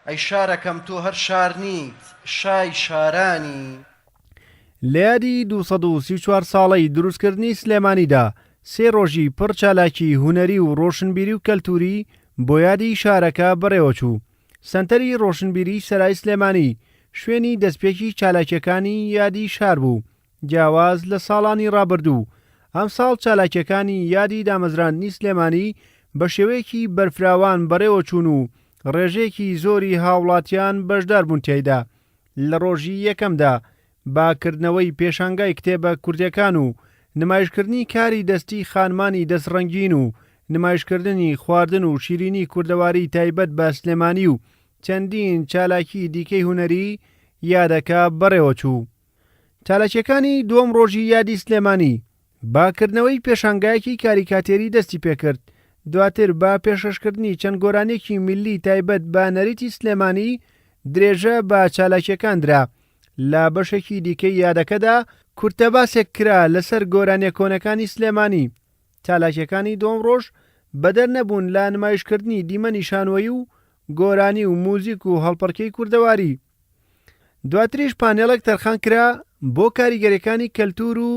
ئەی شارەکەم تۆ هەر شار نیت شای شارانی. لە یادی 234 ساڵەی دروستکردنی سلێمانیدا سێ ڕۆژی پڕ چالاکی هونەری و ڕۆشنبیری و کەلتوری بۆ یادی شارەکە بەڕێوەچوو. سەنتەری ڕۆشنبیری سەرای سلێمانی شوێنی دەستپێکی چالاکیەکانی یادی شار بوو. جیاواز لە ساڵانی ڕابردوو ئەم ساڵ چالاکیەکانی یادی دامەزراندنی سلێمانی بە شێوەیەکی بەرفراوان بەڕێوە چوون و ڕێژێکی زۆری هاوڵاتیان بەشدار بوون تێیدا. لە ڕۆژی یەکەمدا باکردنەوەی پێشانگای کتێبە کوردیەکان و نمایشکردنی کاری دەستی خانمانی دەستڕەنگین و نمایشکردنی خواردن و شیرینی کوردەواری تایبەت بە سلێمانی و چەندین چالاکی دیکەی هونەری یادەکە بەڕێوە چوو. چالاکیەکانی دووەم ڕۆژی یادی سلێمانی باکردنەوەی پێشانگایەکی کاریکاتێری دەستی پێکرد. دواتر با پێشەشکردنی چەند گۆرانێکی میلی تایبەت بە نەریتی سلێمانی درێژە بە چالاکیەکان درا. لە بەشێکی دیکەی یادەکەدا کورتەباسێک کرا لەسەر گۆرانیە کۆنەکانی سلێمانی. چالاکیەکانی دووەم ڕۆژ بەدەر نەبوون لە نمایشکردنی دیمە نیشانوەیی و گۆرانی و موزیک و هەڵپەرکەی کوردەواری. دواتریش پانێڵێک تەرخان کرا بۆ کاریگەریەکانی کەلتور و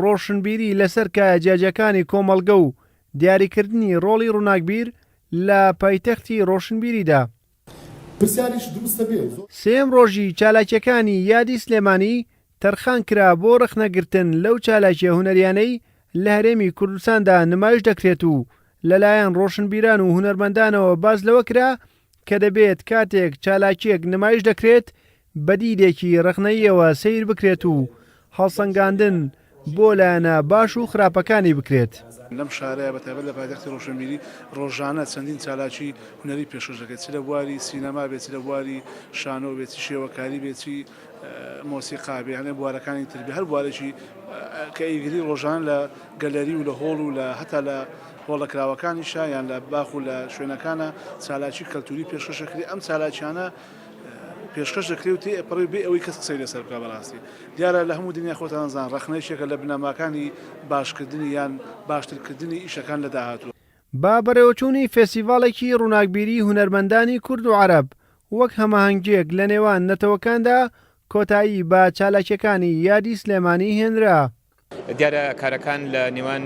ڕۆشنبیری لەسەر کایە جیاجەکانی کۆمەڵگە و دیاریکردنی ڕۆڵی ڕووناکبیر لە پایتەختی ڕۆشنبیریدا. سێم ڕۆژی چالاکیەکانی یادی سلێمانی تەرخان کرا بۆ ڕخنەگرتن لەو چالاکیە هونەریانەی لە هەرێمی کوردستاندا نمایش دەکرێت و لەلایەن ڕۆشنبیران و هونەرمەندانەوە باز لەوە کرا کە دەبێت کاتێک چالاکیەک نمایش دەکرێت بەدیدێکی ڕخنەییەوە سیر بکرێت و هەڵسەنگاندن بۆ لایەنە باش و خراپەکانی بکرێت. لەم شارەیە بەتایبەت لە پایتەختی ڕۆشنبیری ڕۆژانە چەندین چالاکی هونەری پێشکەش دەکرێت، چ لە بواری سینەما بێت، لە بواری شانۆ بێت، شێوەکاری بێتی مۆسیقا بێ، هەنێ بوارەکانی تربی هەر بوارێکی کە ئیگری ڕۆژان لە گەلەری و لە هۆڵ و لە هەتا لە هۆڵەکراوەکانی شایان لە باخ و لە شوێنەکانە چالاکی کەلتوری پێشکەش دەکرێت. ئەم چالاکیانە پێشکەش دەکرێت و تێپەڕی بێ ئەوەی کەس قسەی لەسەر بکە. بەڕاستی دیارە لە هەموو دنیا خۆتانزان ڕخنەیەکە لە بنەماکانی باشکردنی یان باشترکردنی ئیشەکان لە داهاتوە. با بەڕێوەچوونی فێستیڤاڵێکی ڕووناکبیری هونەرمەندانی کورد و عەرەب وەک هەماهەنگیەک لە نێوان نەتەوەکاندا کۆتایی بە چالاکیەکانی یادی سلێمانی هێنرا. دیارە کارەکان لە نێوان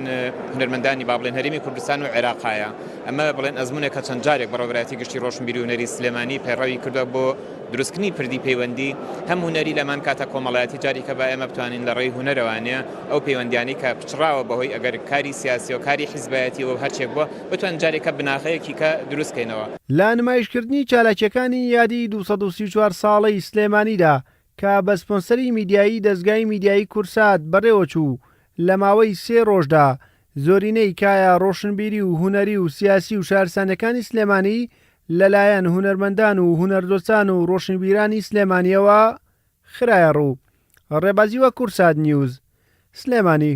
هونەرمەندانی با بڵێن هەرێمی کوردستان و عێراقایە. ئەمە بڵێن ئەزمونێکە چەند جارێک بەڕێوەبەرەتی گشتی ڕۆشنبیری و هونەری سلێمانی پەیڕەوی کردووە بۆ دروستکردنی پردی پەیوەندی هەم هونەری لەمان کاتە کۆمەڵایەتی جاریکە با ئێمە بتوانین لە ڕێی هونەرەوانەیە ئەو پەیوەندیانی کە پچڕاوە بەهۆی ئەگەر کاری سیاسی و کاری حیزبایەتی و هەرچێک بووە بتوان جارێکە بناغەیەکی کە دروستکەینەوە. لە نمایشکردنی چالاکیەکانی یادی 234 ساڵەی سلێمانیدا کە بە سپۆنسەری میدیایی دەستگای میدیایی کورسات بەڕێوە چوو لە ماوەی 3 ڕۆژدا زۆرینەی کایە ڕۆشنبیری و هونەری و سیاسی و شارستانەکانی سلێمانی لەلایەن هونەرمەندان و هونەردۆستان و ڕۆشنبیرانی سلێمانیەوە خرایە ڕوو. ڕێبازیوە کورسات نیوز سلێمانی.